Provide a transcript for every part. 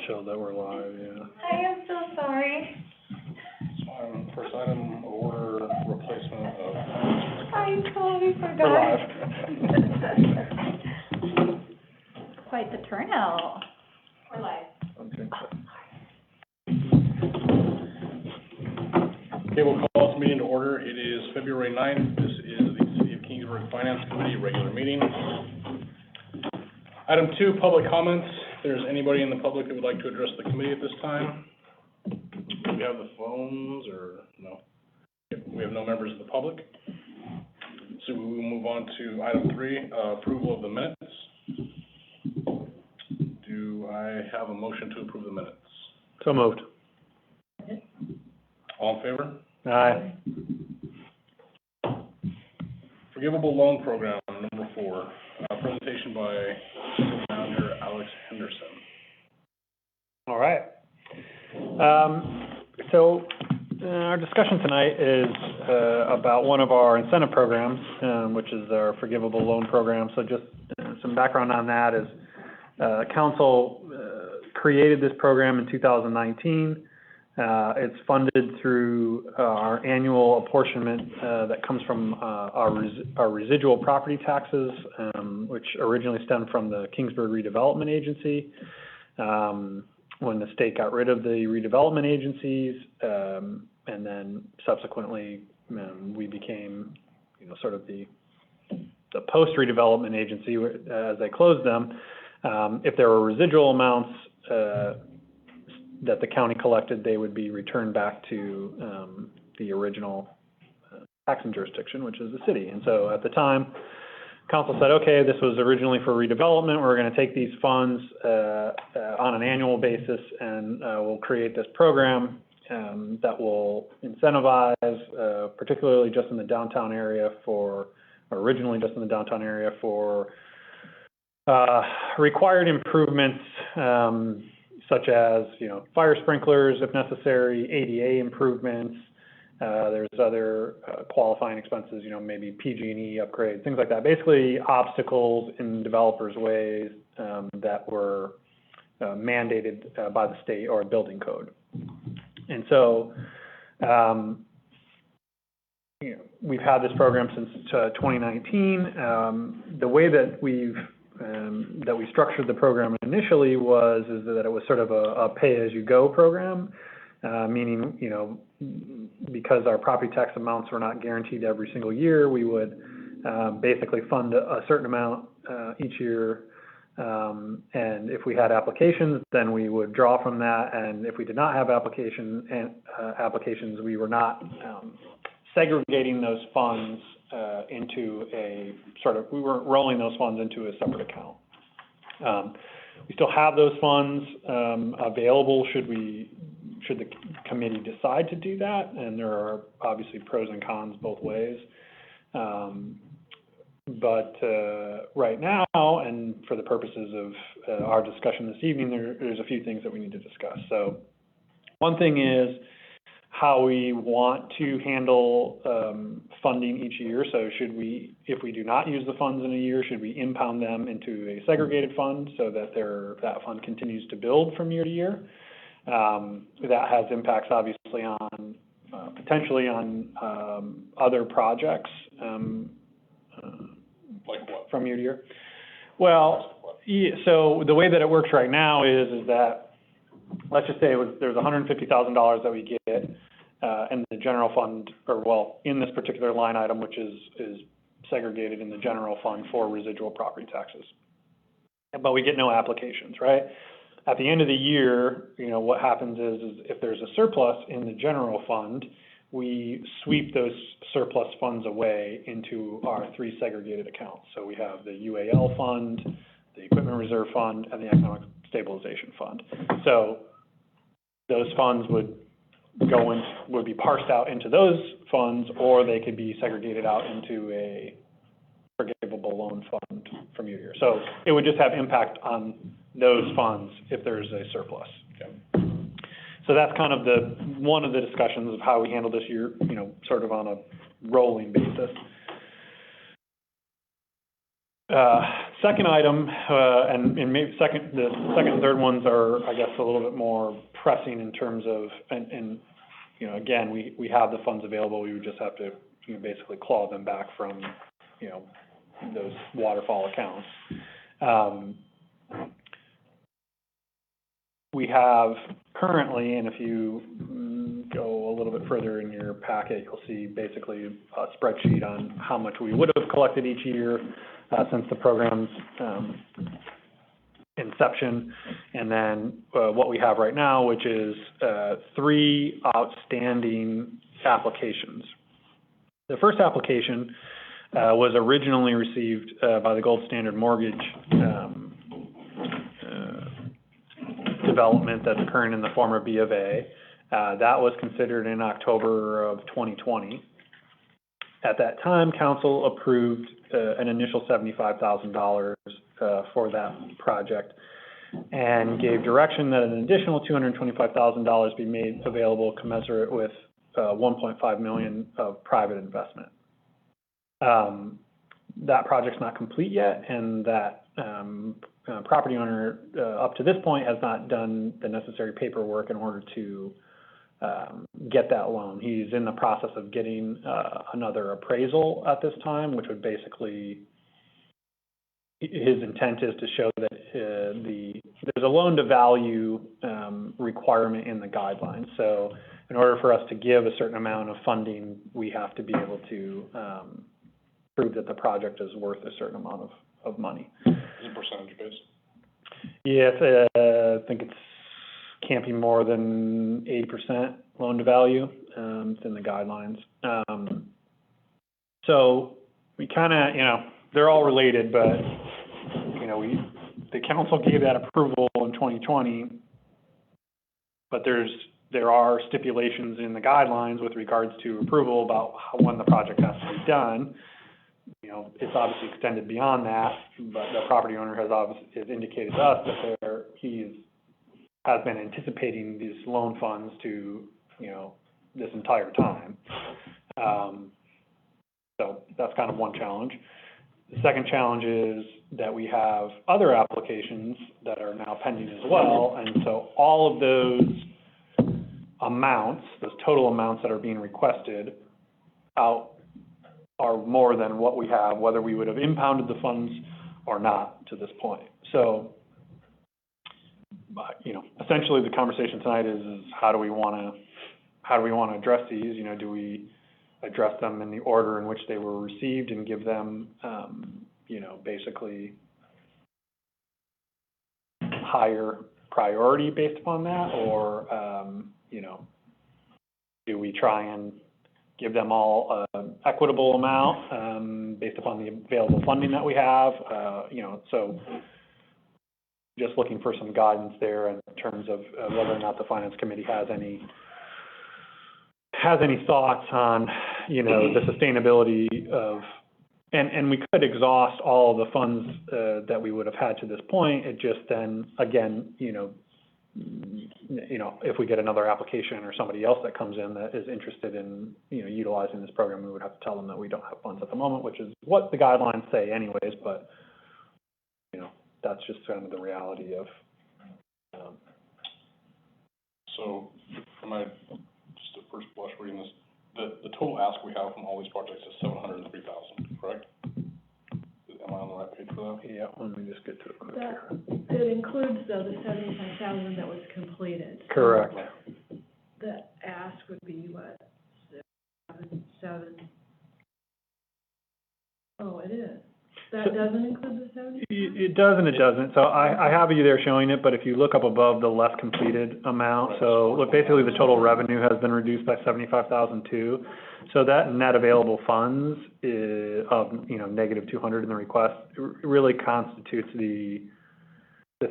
show that we're live, yeah. I am so sorry. First item, order replacement of. I totally forgot. We're live. Quite the turnout. We're live. Okay. Okay, we'll call this meeting to order. It is February 9th. This is the City of Kingsburg Finance Committee regular meeting. Item 2, public comments. If there's anybody in the public that would like to address the committee at this time. Do we have the phones or no? We have no members of the public. So we will move on to item 3, approval of the minutes. Do I have a motion to approve the minutes? So moved. All in favor? Aye. Forgivable loan program, number 4, presentation by City Manager Alex Henderson. All right. Our discussion tonight is about one of our incentive programs, which is our forgivable loan program. So just some background on that is Council created this program in 2019. It's funded through our annual apportionment that comes from our residual property taxes, which originally stemmed from the Kingsburg Redevelopment Agency. When the state got rid of the redevelopment agencies, and then subsequently we became, sort of the post-redevelopment agency as they closed them. If there were residual amounts that the county collected, they would be returned back to the original taxing jurisdiction, which is the city. And so at the time, Council said, okay, this was originally for redevelopment. We're going to take these funds on an annual basis, and we'll create this program that will incentivize, particularly just in the downtown area originally just in the downtown area for required improvements, such as, fire sprinklers if necessary, ADA improvements. There's other qualifying expenses, maybe PG&E upgrades, things like that. Basically, obstacles in developers' ways that were mandated by the state or building code. And so, we've had this program since 2019. The way that we structured the program initially is that it was sort of a pay-as-you-go program, meaning, because our property tax amounts were not guaranteed every single year, we would basically fund a certain amount each year. And if we had applications, then we would draw from that. And if we did not have applications, we were not segregating those funds into we weren't rolling those funds into a separate account. We still have those funds available should the committee decide to do that, and there are obviously pros and cons both ways. But right now, and for the purposes of our discussion this evening, there's a few things that we need to discuss. So one thing is how we want to handle funding each year. So if we do not use the funds in a year, should we impound them into a segregated fund so that that fund continues to build from year to year? That has impacts obviously on potentially on other projects. Like what? From year to year? Well, so the way that it works right now is that, let's just say there's $150,000 that we get in the general fund, in this particular line item, which is segregated in the general fund for residual property taxes. But we get no applications, right? At the end of the year, what happens is if there's a surplus in the general fund, we sweep those surplus funds away into our 3 segregated accounts. So we have the UAL fund, the Equipment Reserve Fund, and the Economic Stabilization Fund. So those funds would be parsed out into those funds, or they could be segregated out into a forgivable loan fund from year to year. So it would just have impact on those funds if there's a surplus. Okay. So that's kind of one of the discussions of how we handle this year, sort of on a rolling basis. second item, and maybe the second and third ones are, I guess, a little bit more pressing in terms of, and, you know, again, we have the funds available, we would just have to, you know, basically claw them back from, you know, those waterfall accounts. We have currently, and if you go a little bit further in your packet, you'll see basically a spreadsheet on how much we would have collected each year since the program's inception, and then what we have right now, which is 3 outstanding applications. The first application was originally received by the Gold Standard Mortgage development that's occurring in the former B of A. That was considered in October of 2020. At that time, council approved an initial $75,000 for that project and gave direction that an additional $225,000 be made available commensurate with $1.5 million of private investment. That project's not complete yet, and that property owner up to this point has not done the necessary paperwork in order to get that loan. He's in the process of getting another appraisal at this time, which would basically, his intent is to show that there's a loan to value requirement in the guidelines. So in order for us to give a certain amount of funding, we have to be able to prove that the project is worth a certain amount of money. Is it percentage based? Yes, I think can't be more than 80% loan to value. It's in the guidelines. So we kind of, you know, they're all related, but, you know, the council gave that approval in 2020, but there are stipulations in the guidelines with regards to approval about when the project has to be done. You know, it's obviously extended beyond that, but the property owner has indicated to us that he has been anticipating these loan funds to, you know, this entire time. So that's kind of one challenge. The second challenge is that we have other applications that are now pending as well, and so all of those amounts, those total amounts that are being requested out are more than what we have, whether we would have impounded the funds or not to this point. So, you know, essentially the conversation tonight is how do we want to address these? You know, do we address them in the order in which they were received and give them, you know, basically higher priority based upon that, or, you know, do we try and give them all an equitable amount based upon the available funding that we have? You know, so just looking for some guidance there in terms of whether or not the Finance Committee has any thoughts on, you know, the sustainability of, and we could exhaust all of the funds that we would have had to this point. It just then, again, you know, if we get another application or somebody else that comes in that is interested in, you know, utilizing this program, we would have to tell them that we don't have funds at the moment, which is what the guidelines say anyways, but, you know, that's just kind of the reality of. So, from my, just a first blush reading this, the total ask we have from all these projects is $703,000, correct? Am I on the right page for that? Yeah, let me just get to it quick here. It includes, though, the $75,000 that was completed. Correct. The ask would be what, seven? Oh, it is. That doesn't include the 75? It does and it doesn't. So I have you there showing it, but if you look up above the less completed amount, so look, basically the total revenue has been reduced by $75,000 too. So that net available funds is of, you know, -200 in the request really constitutes the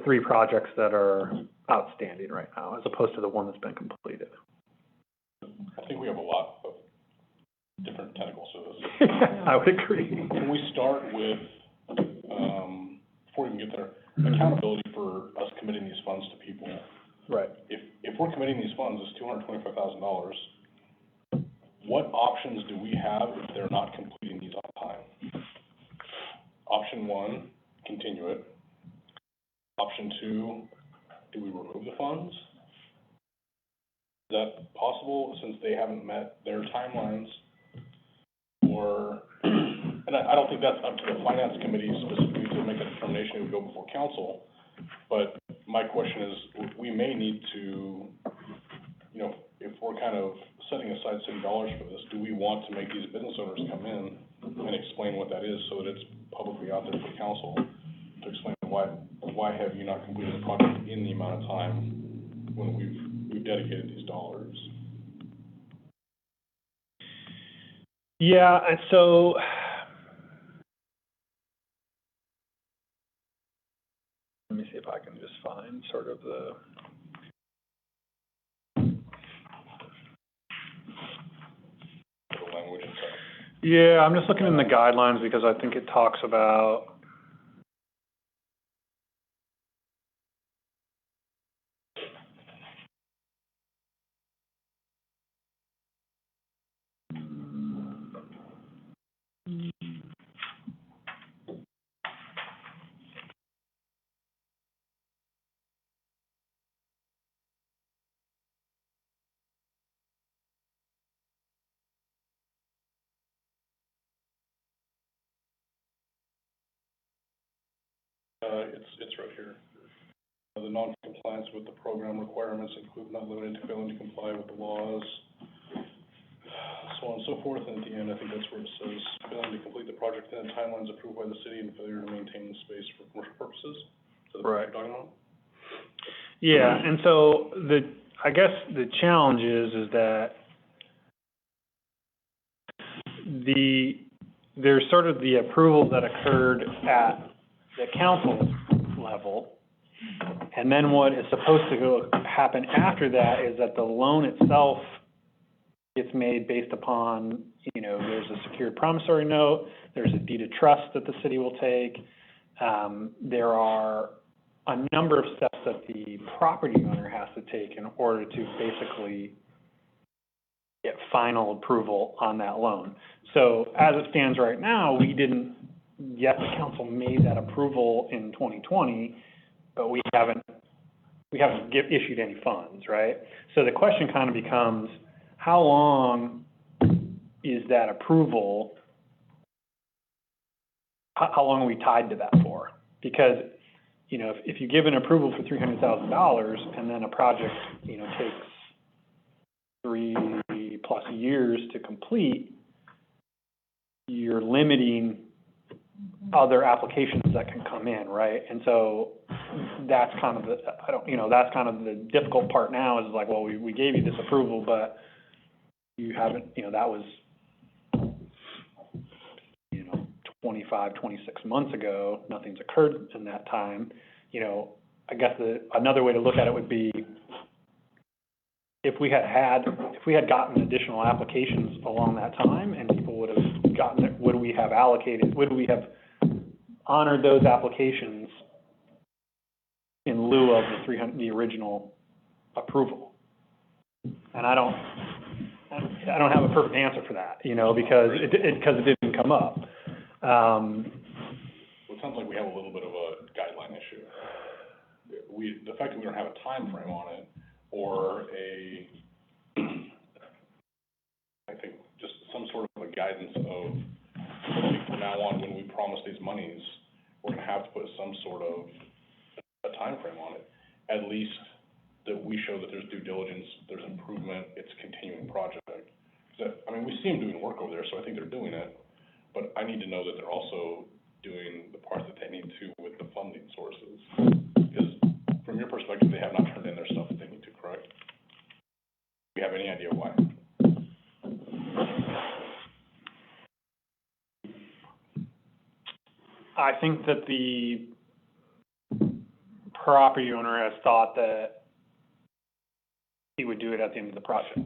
3 projects that are outstanding right now, as opposed to the one that's been completed. I think we have a lot of different tentacles to this. I would agree. Can we start with, before we can get there, accountability for us committing these funds to people? Right. If we're committing these funds, it's $225,000, what options do we have if they're not completing these on time? Option 1, continue it. Option two, do we remove the funds? Is that possible since they haven't met their timelines? Or, and I don't think that's up to the finance committee specifically to make a determination, it would go before council. But my question is, we may need to, you know, if we're kind of setting aside city dollars for this, do we want to make these business owners come in and explain what that is so that it's publicly out there for council to explain why have you not completed the project in the amount of time when we've dedicated these dollars? Yeah, and so, let me see if I can just find sort of the, The language and stuff. yeah, I'm just looking in the guidelines because I think it talks about, It's right here. The non-compliance with the program requirements include not limited to failing to comply with the laws, so on and so forth, and at the end, I think that's where it says, failing to complete the project within the timelines approved by the city and failure to maintain the space for commercial purposes. Is that what Right. you're talking about? yeah, and so I guess the challenge is that there's sort of the approval that occurred at the council level, and then what is supposed to happen after that is that the loan itself gets made based upon, you know, there's a secured promissory note, there's a deed of trust that the city will take. There are a number of steps that the property owner has to take in order to basically get final approval on that loan. So as it stands right now, we didn't, yet the council made that approval in 2020, but we haven't issued any funds, right? So the question kind of becomes, how long is that approval, how long are we tied to that for? Because, you know, if you give an approval for $300,000 and then a project, you know, takes 3+ years to complete, you're limiting other applications that can come in, right? And so that's kind of that's kind of the difficult part now is like, well, we gave you this approval, but you haven't, you know, that was, 25, 26 months ago, nothing's occurred in that time. You know, I guess another way to look at it would be, if we had gotten additional applications along that time and people would have gotten it, would we have honored those applications in lieu of the original approval? And I don't have a perfect answer for that, you know, because it didn't come up. Well, it sounds like we have a little bit of a guideline issue. The fact that we don't have a time frame on it, or I think just some sort of a guidance of, from now on, when we promise these monies, we're gonna have to put some sort of a time frame on it. At least that we show that there's due diligence, there's improvement, it's a continuing project. I mean, we see them doing work over there, so I think they're doing it. But I need to know that they're also doing the part that they need to with the funding sources. Because from your perspective, they have not turned in their stuff that they need to, correct? Do you have any idea why? I think that the property owner has thought that he would do it at the end of the project.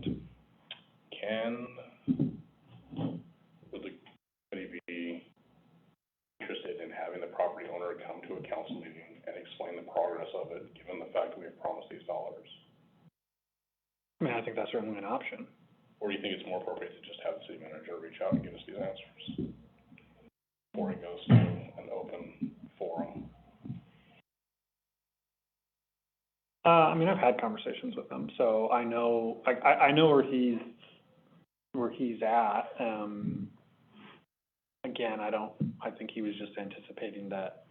Would the committee be interested in having the property owner come to a council meeting and explain the progress of it, given the fact that we have promised these dollars? I mean, I think that's certainly an option. Or do you think it's more appropriate to just have the city manager reach out and give us these answers before it goes to an open forum? mean, I've had conversations with him, so I know, I know where he's at. Again, I think he was just anticipating that.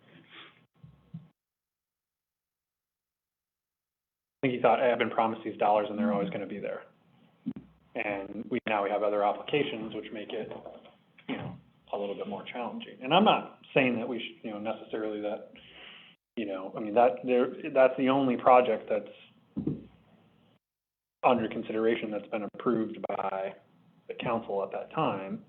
I think he thought, I've been promised these dollars and they're always gonna be there. And now we have other applications which make it, you know, a little bit more challenging. And I'm not saying that we should, you know, necessarily that, you know, I mean, that's the only project that's under consideration that's been approved by the council at that time.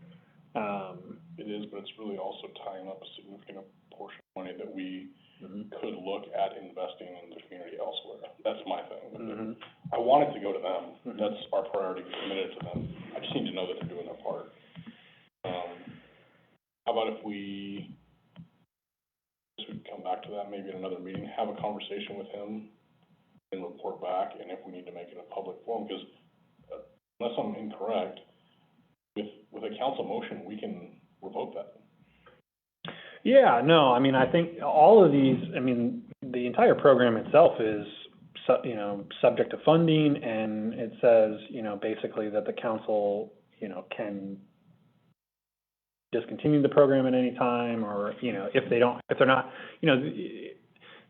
It is, but it's really also tying up a significant portion of money that we could look at investing in the community elsewhere. That's my thing. I want it to go to them. That's our priority, we committed to them. I just need to know that they're doing their part. How about if we come back to that maybe in another meeting, have a conversation with him and report back, and if we need to make it a public forum, because unless I'm incorrect, with a council motion, we can revoke that. Yeah, no, I mean, I think all of these, I mean, the entire program itself is, you know, subject to funding, and it says, you know, basically that the council, you know, can discontinue the program at any time, or, you know, if they're not, you know,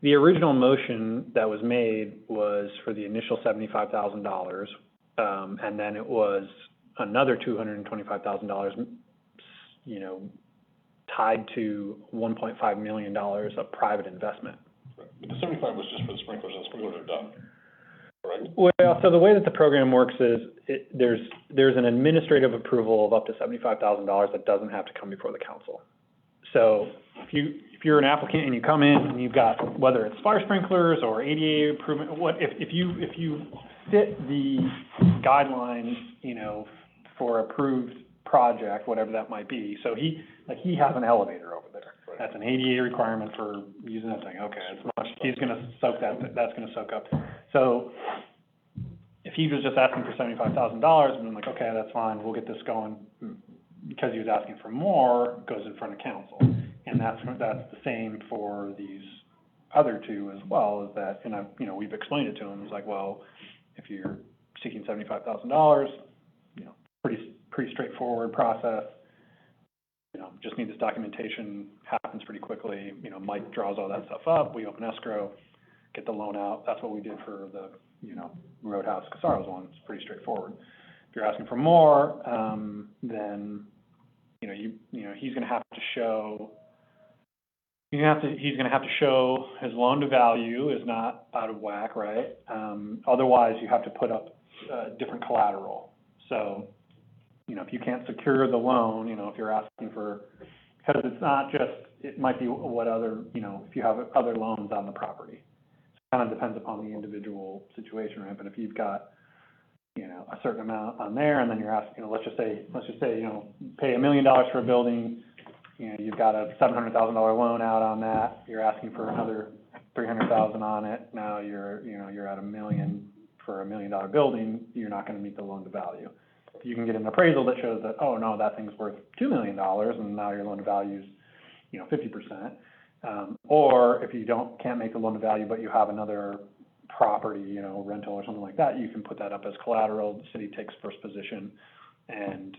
the original motion that was made was for the initial $75,000, and then it was another $225,000, you know, tied to $1.5 million of private investment. Right. But the 75 was just for the sprinklers, and the sprinklers are done, correct? Well, so the way that the program works is, there's an administrative approval of up to $75,000 that doesn't have to come before the council. So if you're an applicant and you come in and you've got, whether it's fire sprinklers or ADA improvement, if you fit the guidelines, you know, for approved project, whatever that might be. So he has an elevator over there. Right. That's an ADA requirement for using that thing. Okay, it's much, he's gonna soak that's gonna soak up. So if he was just asking for $75,000, and I'm like, okay, that's fine, we'll get this going. Because he was asking for more, it goes in front of council. And that's the same for these other two as well, is that, and you know, we've explained it to him, it's like, well, if you're seeking $75,000, you know, pretty straightforward process. You know, just need this documentation, happens pretty quickly. You know, Mike draws all that stuff up, we open escrow, get the loan out. That's what we did for the, you know, Roadhouse Casaros one. It's pretty straightforward. If you're asking for more, then, you know, he's gonna have to show, he's gonna have to show his loan to value is not out of whack, right? Otherwise, you have to put up different collateral. So, you know, if you can't secure the loan, you know, if you're asking for, because it's not just, it might be what other, you know, if you have other loans on the property. It kind of depends upon the individual situation, right? But if you've got, you know, a certain amount on there, and then you're asking, you know, let's just say, you know, pay $1 million for a building, you know, you've got a $700,000 loan out on that, you're asking for another $300,000 on it, now you're at $1 million for $1 million building, you're not gonna meet the loan to value. If you can get an appraisal that shows that, oh no, that thing's worth $2 million, and now your loan to value is, you know, 50%. Or if you can't make the loan to value, but you have another property, you know, rental or something like that, you can put that up as collateral, the city takes first position, and,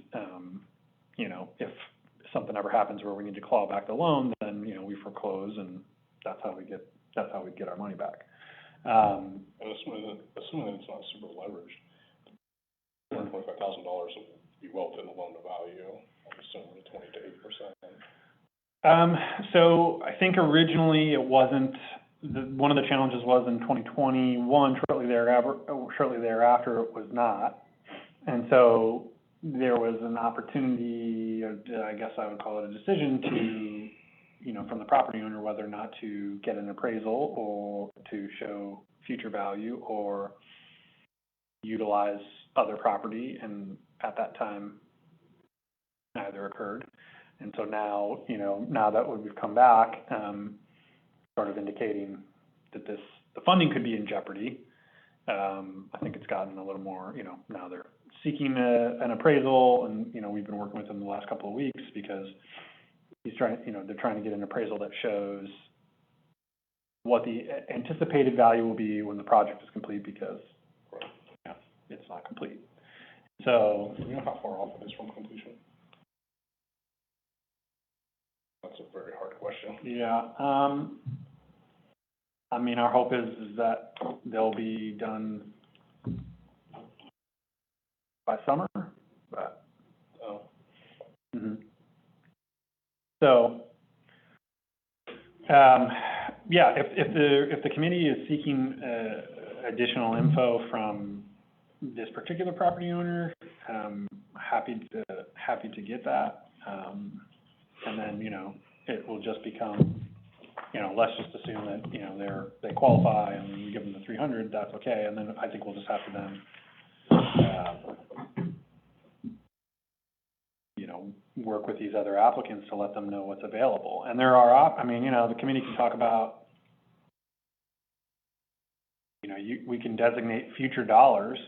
you know, if something ever happens where we need to claw back the loan, then, you know, we foreclose, and that's how we get our money back. And assuming that it's not super leveraged, $125,000 would be well within the loan to value, I'm assuming 20 to 8%. So I think originally it wasn't, one of the challenges was in 2021, shortly thereafter it was not. And so there was an opportunity, or I guess I would call it a decision to, you know, from the property owner, whether or not to get an appraisal or to show future value or utilize other property, and at that time, neither occurred. And so now, you know, now that we've come back, sort of indicating that the funding could be in jeopardy, I think it's gotten a little more, you know, now they're seeking an appraisal, and, you know, we've been working with them the last couple of weeks because they're trying to get an appraisal that shows what the anticipated value will be when the project is complete, because, yeah, it's not complete. So, Do you know how far off it is from completion? That's a very hard question. yeah, I mean, our hope is that they'll be done by summer, but, Oh, so, yeah, if the committee is seeking, additional info from this particular property owner, happy to get that. And then, you know, it will just become, you know, let's just assume that, you know, they qualify and we give them the 300, that's okay. And then I think we'll just have to then, you know, work with these other applicants to let them know what's available. And there are, I mean, you know, the committee can talk about, you know, we can designate future dollars,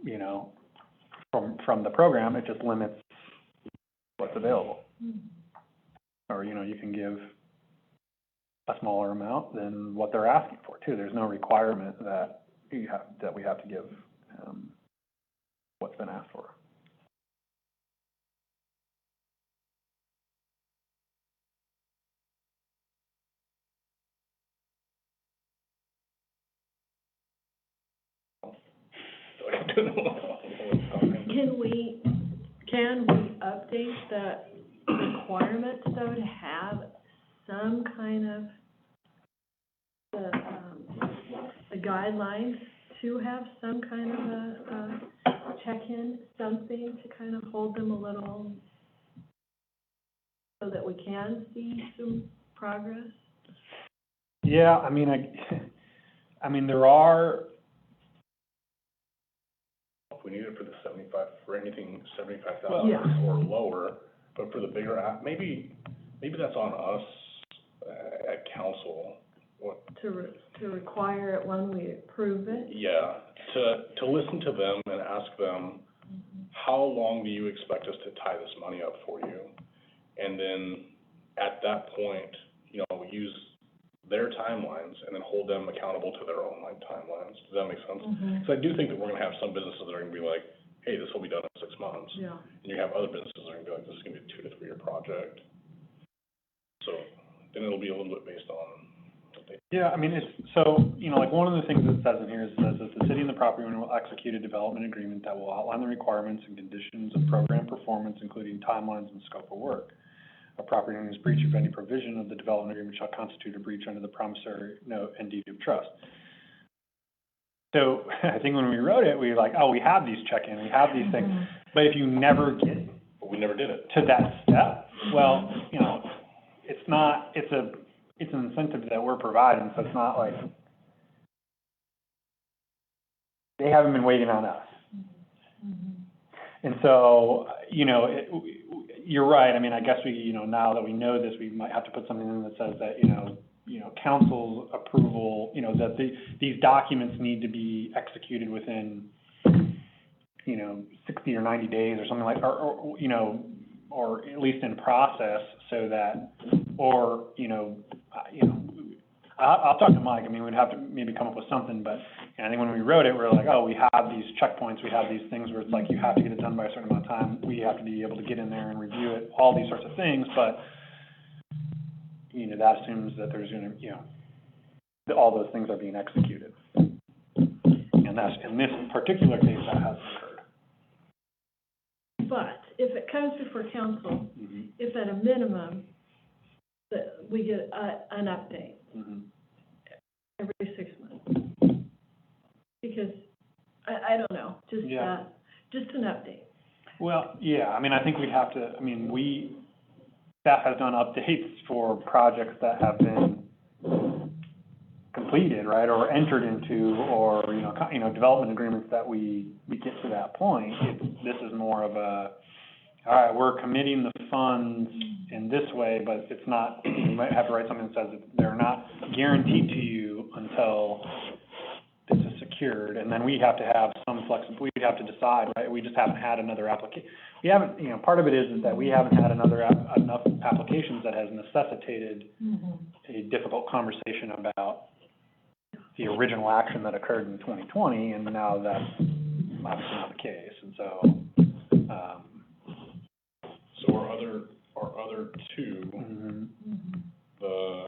you know, from the program. It just limits what's available. Or, you know, you can give a smaller amount than what they're asking for too. There's no requirement that we have to give, what's been asked for. Can we update the requirements though to have some kind of the guidelines to have some kind of a check-in, something to kind of hold them a little, so that we can see some progress? Yeah, I mean, I mean, there are, If we need it for the 75, for anything 75,000 Well, yeah. or lower, but for the bigger app, maybe that's on us at council. What? To require it when we approve it? Yeah, to listen to them and ask them, how long do you expect us to tie this money up for you? And then at that point, you know, use their timelines and then hold them accountable to their own like timelines. Does that make sense? Because I do think that we're gonna have some businesses that are gonna be like, hey, this will be done in 6 months. Yeah. And you have other businesses that are gonna be like, this is gonna be a 2 to 3 year project. So then it'll be a little bit based on what they. yeah, I mean, so, you know, like one of the things that it says in here is it says that the city and the property owner will execute a development agreement that will outline the requirements and conditions of program performance, including timelines and scope of work. A property owner's breach of any provision of the development agreement shall constitute a breach under the promissory note and deed of trust. So I think when we wrote it, we were like, oh, we have these check-in, we have these things. But if you never get But we never did it. to that step, well, you know, it's not, it's an incentive that we're providing, so it's not like, they haven't been waiting on us. And so, you know, you're right, I mean, I guess we, you know, now that we know this, we might have to put something in that says that, you know, council's approval, you know, that these documents need to be executed within, you know, 60 or 90 days or something like, or you know, or at least in process, so that, or, you know, I'll talk to Mike, I mean, we'd have to maybe come up with something, but I think when we wrote it, we were like, oh, we have these checkpoints, we have these things where it's like, you have to get it done by a certain amount of time, we have to be able to get in there and review it, all these sorts of things, but, you know, that assumes that there's gonna, you know, that all those things are being executed. And that's, in this particular case, that hasn't occurred. But if it comes before council, Mm-hmm. if at a minimum, that we get an update Mm-hmm. every 6 months. Because, I don't know, just, Yeah. just an update. Well, yeah, I mean, I think we'd have to, I mean, staff has done updates for projects that have been completed, right, or entered into, or, you know, development agreements that we get to that point. This is more of a, all right, we're committing the funds in this way, but it's not, you might have to write something that says that they're not guaranteed to you until this is secured, and then we have to have some we'd have to decide, right? We just haven't had another we haven't, part of it is that we haven't had enough applications that has necessitated a difficult conversation about the original action that occurred in 2020, and now that's obviously not the case, and so, So our other two, the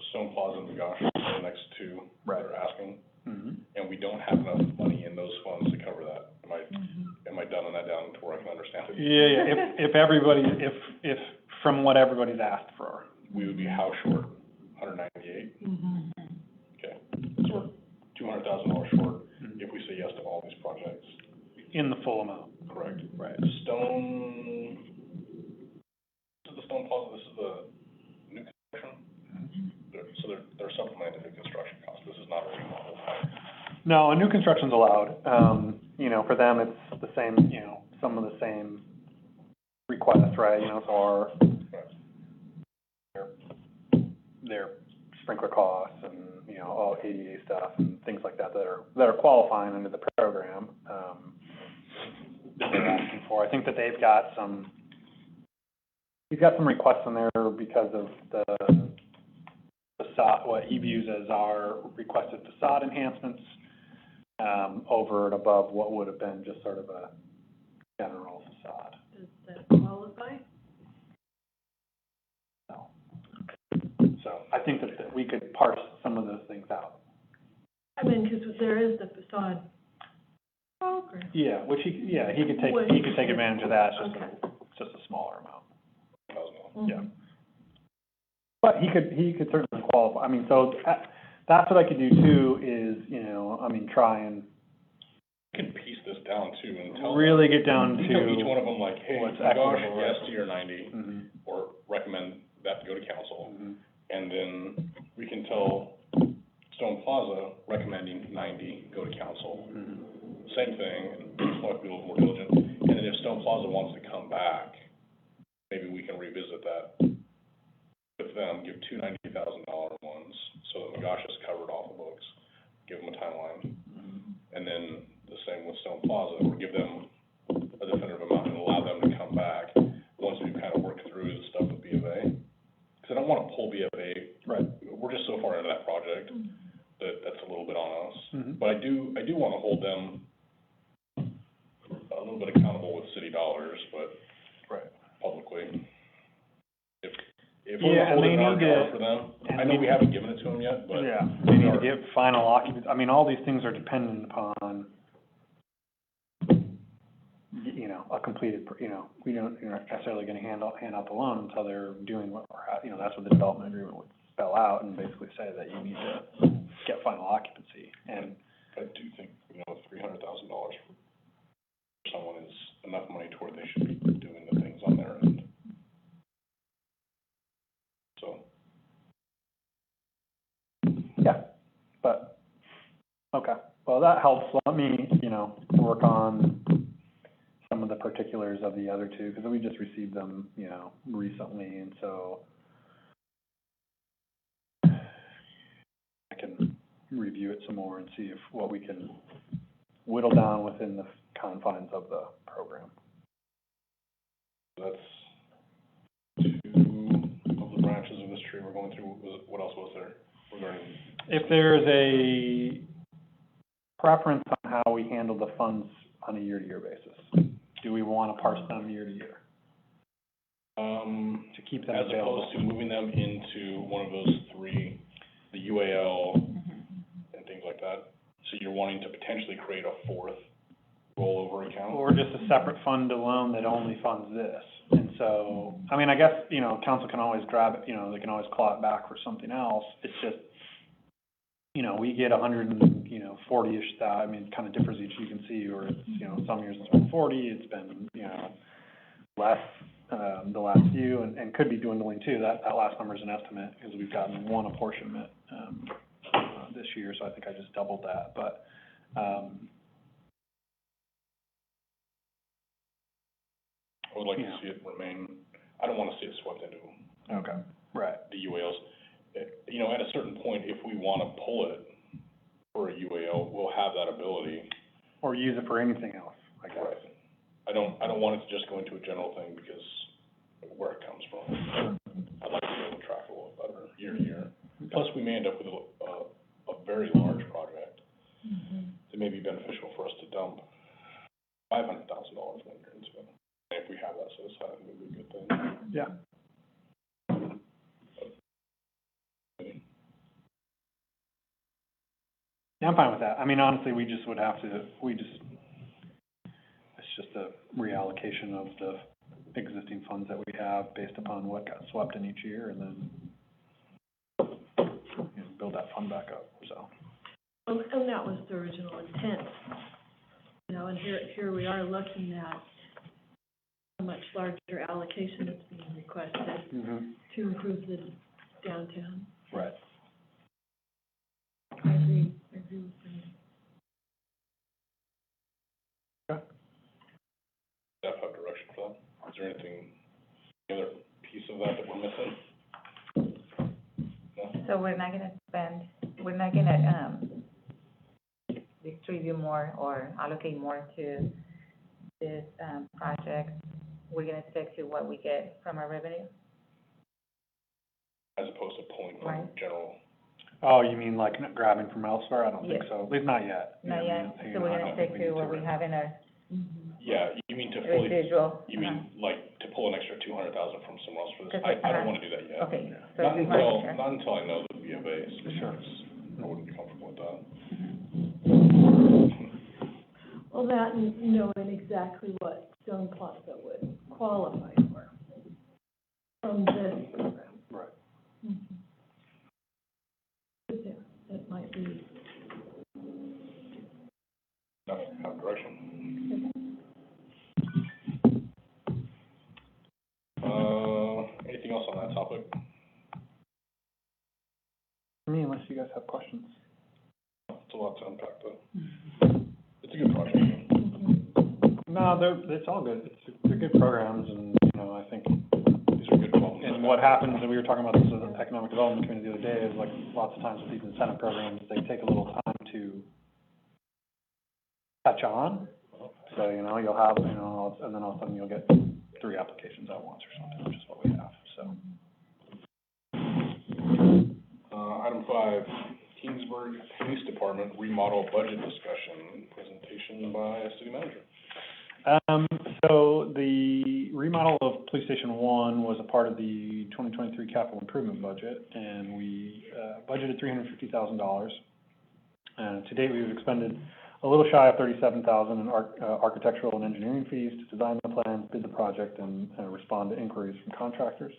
Stone Plaza and the Gosh are the next two that are asking, and we don't have enough money in those funds to cover that. Am I dumbing that down to where I can understand it? Yeah, if from what everybody's asked for. We would be how short? 198? Okay, so we're $200,000 short if we say yes to all these projects. In the full amount. Correct. Right. This is the Stone Plaza, this is the new construction? So they're supplementing the new construction cost, this is not a remodel. No, new construction's allowed. For them, it's the same, some of the same requests, right? So their sprinkler costs and, all ADA stuff and things like that that are qualifying under the program, that they're asking for. I think that he's got some requests in there because of the facade, what he views as our requested facade enhancements, over and above what would have been just sort of a general facade. Does that qualify? No. So I think that we could parse some of those things out. I mean, because there is the facade program. Yeah, which he could take advantage of that, it's just a smaller amount. Yeah. But he could certainly qualify. So that's what I could do too, is, try and We can piece this down too and tell really get down them, to tell each one of them like, hey, what's gosh, equitable, yes right? to your 90, or recommend that to go to council. And then we can tell Stone Plaza recommending 90, go to council. Same thing, and just want to be a little more diligent. And then if Stone Plaza wants to come back, maybe we can revisit that with them, give two $90,000 ones, so that McGosh is covered off the books, give them a timeline. And then the same with Stone Plaza, or give them a definitive amount and allow them to come back once we've kind of worked through the stuff with B of A. Because I don't want to pull B of A. Right. We're just so far into that project that's a little bit on us. But I do want to hold them a little bit accountable with city dollars, but publicly. If we're holding our dollar for them, I know we haven't given it to them yet, but. Yeah, they need to get final occupancy. All these things are dependent upon, a completed, we don't, you're not necessarily gonna hand out the loan until they're doing what we're at, that's what the development agreement would spell out and basically say that you need to get final occupancy. And I do think, $300,000 for someone is enough money to where they should be doing the things on their end. So. yeah, but, okay, well, that helps. Let me, work on some of the particulars of the other two, because we just received them, recently, and so I can review it some more and see what we can whittle down within the confines of the program. That's two of the branches of this tree we're going through. What else was there regarding? If there's a preference on how we handle the funds on a year-to-year basis, do we want to parse them year to year? To keep them available? As opposed to moving them into one of those three, the UAL and things like that. So you're wanting to potentially create a fourth rollover account? Or just a separate fund alone that only funds this. And so, I guess, council can always grab it, they can always claw it back for something else. It's just, we get 140-ish thousand, it kind of differs each, you can see, or it's, some years it's been 40, it's been, less, the last few, and could be dwindling too. That last number is an estimate, because we've gotten one apportionment, this year, so I think I just doubled that, but, I would like to see it remain, I don't want to see it swept into okay, right. the UALs. At a certain point, if we want to pull it, for a UAL, we'll have that ability. Or use it for anything else, I guess. Right. I don't want it to just go into a general thing because of where it comes from. I'd like to be able to track it a little better year to year. Plus, we may end up with a very large project. It may be beneficial for us to dump $500,000 one year into it. If we have that set aside, it would be a good thing. Yeah. Yeah, I'm fine with that. I mean, honestly, we just would have to, it's just a reallocation of the existing funds that we have based upon what got swept in each year, and then, build that fund back up, so. And that was the original intent, and here we are looking at a much larger allocation that's being requested to improve the downtown. Right. I agree with you. Staff have direction for that? Is there anything, any other piece of that we're missing? No? So we're not gonna distribute more or allocate more to this, project. We're gonna stick to what we get from our revenue? As opposed to pulling from Right. general? Oh, you mean like grabbing from elsewhere? I don't think Yes. so, at least not yet. Not Yeah, yet, I mean, so we're I gonna don't think stick need to what we right have in our Yeah, you mean to fully, residual. you mean like to pull an extra 200,000 from somewhere else for this? Because I don't uh-huh. wanna do that yet. Okay, Yeah. so Not you want to until, share. not until I know the BFAs. Sure. I wouldn't be comfortable with that. Well, that and knowing exactly what Stone Plaza would qualify for from this program. Right. Yeah, that might be. Enough, have direction. Anything else on that topic? Me, unless you guys have questions. It's a lot to unpack though. It's a good project. No, it's all good. They're good programs, and, I think, These are good quality. and what happens, and we were talking about this with the Economic Development Committee the other day, is like, lots of times with these incentive programs, they take a little time to catch on. So, you'll have, and then all of a sudden you'll get 3 applications at once or something, which is what we have, so. Item 5, Kingsburg Police Department remodel budget discussion, presentation by city manager. So the remodel of Police Station 1 was a part of the 2023 capital improvement budget, and we budgeted $350,000. To date, we've expended a little shy of $37,000 in architectural and engineering fees to design the plans, bid the project, and respond to inquiries from contractors.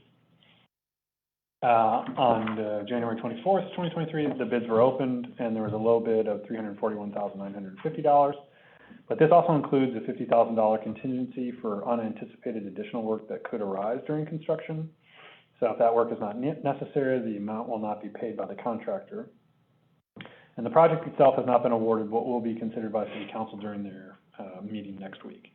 On January 24th, 2023, the bids were opened, and there was a low bid of $341,950. But this also includes a $50,000 contingency for unanticipated additional work that could arise during construction. So if that work is not necessary, the amount will not be paid by the contractor. And the project itself has not been awarded, but will be considered by City Council during their meeting next week.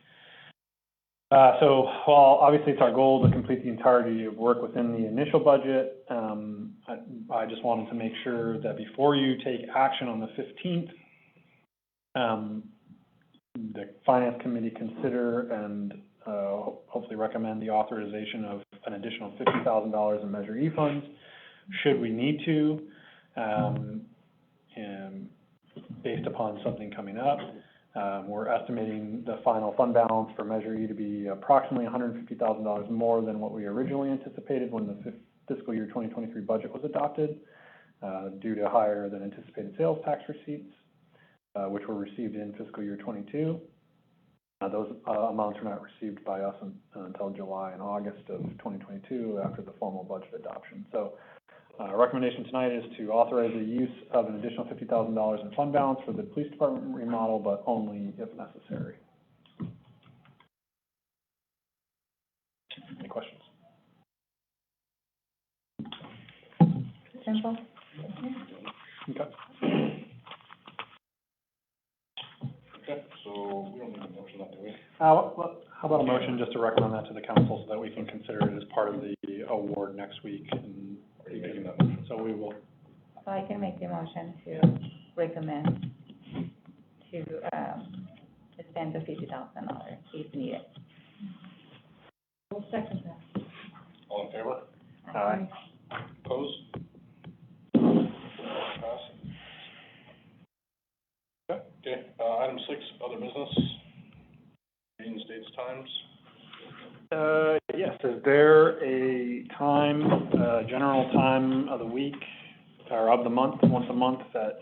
So while obviously it's our goal to complete the entirety of work within the initial budget, I just wanted to make sure that before you take action on the 15th, the Finance Committee consider and hopefully recommend the authorization of an additional $50,000 in Measure E funds, should we need to, and based upon something coming up. We're estimating the final fund balance for Measure E to be approximately $150,000 more than what we originally anticipated when the fiscal year 2023 budget was adopted, due to higher than anticipated sales tax receipts, which were received in fiscal year 22. Those amounts were not received by us until July and August of 2022 after the formal budget adoption. So recommendation tonight is to authorize the use of an additional $50,000 in fund balance for the police department remodel, but only if necessary. Any questions? Simple. Okay. Okay, so we don't need a motion on that, do we? How about a motion just to recommend that to the council so that we can consider it as part of the award next week? And Are you making that motion? so we will. So I can make the motion to recommend to, spend the $50,000 if needed. We'll second that. All in favor? Aye. Opposed? Pass. Okay, item 6, other business. Meetings, dates, times. Yes, is there a time, general time of the week, or of the month, once a month, that,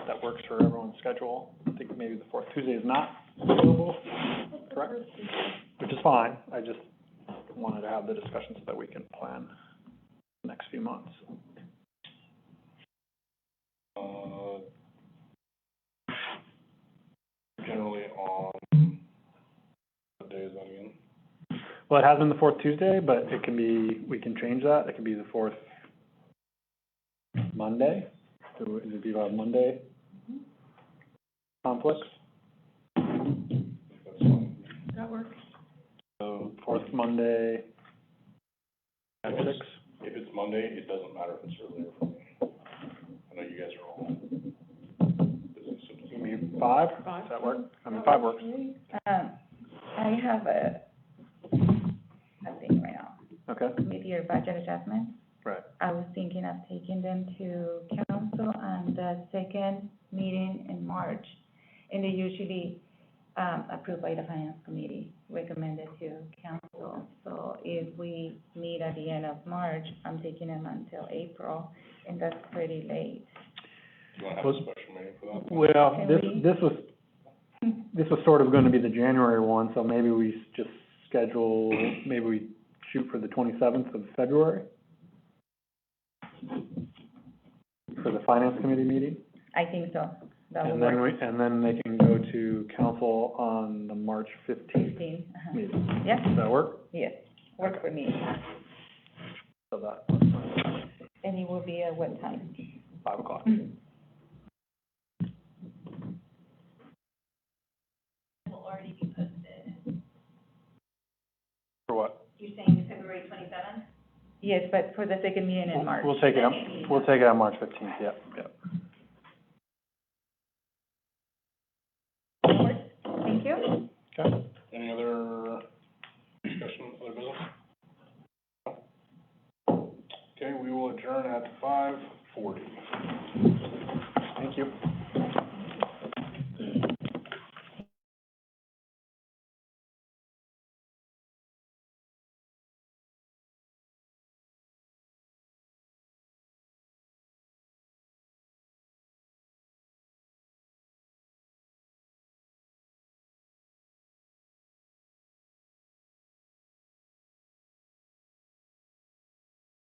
that works for everyone's schedule? I think maybe the fourth Tuesday is not available, correct? Which is fine, I just wanted to have the discussion so that we can plan the next few months. Generally on, what day is that again? Well, it has been the fourth Tuesday, but it can be, we can change that, it can be the fourth Monday. So is it be about Monday conflicts? That's fine. That works. So fourth Monday at 6? If it's Monday, it doesn't matter if it's earlier for me. I know you guys are all busy, so it doesn't Maybe 5? Does that work? I mean, 5 works. I have a thing right now, Okay, with your budget adjustment. right. I was thinking of taking them to council on the second meeting in March. And they usually, approved by the finance committee, recommended to council. So if we meet at the end of March, I'm taking them until April, and that's pretty late. Do you wanna have a special meeting for that? Well, Can we- this was sort of gonna be the January one, so maybe we just schedule, maybe we shoot for the 27th of February for the finance committee meeting. I think so. That will And then work. and then they can go to council on the March 15th 15, meeting. Yes, Does that work? yes, work for me. So that, And it will be at what time? 5 o'clock. Will already be posted. For what? You're saying February 27th? Yes, but for the second meeting in March. We'll take it on March 15th, yep. Thank you. Okay. Any other discussion, other business? No? Okay, we will adjourn at 5:40. Thank you.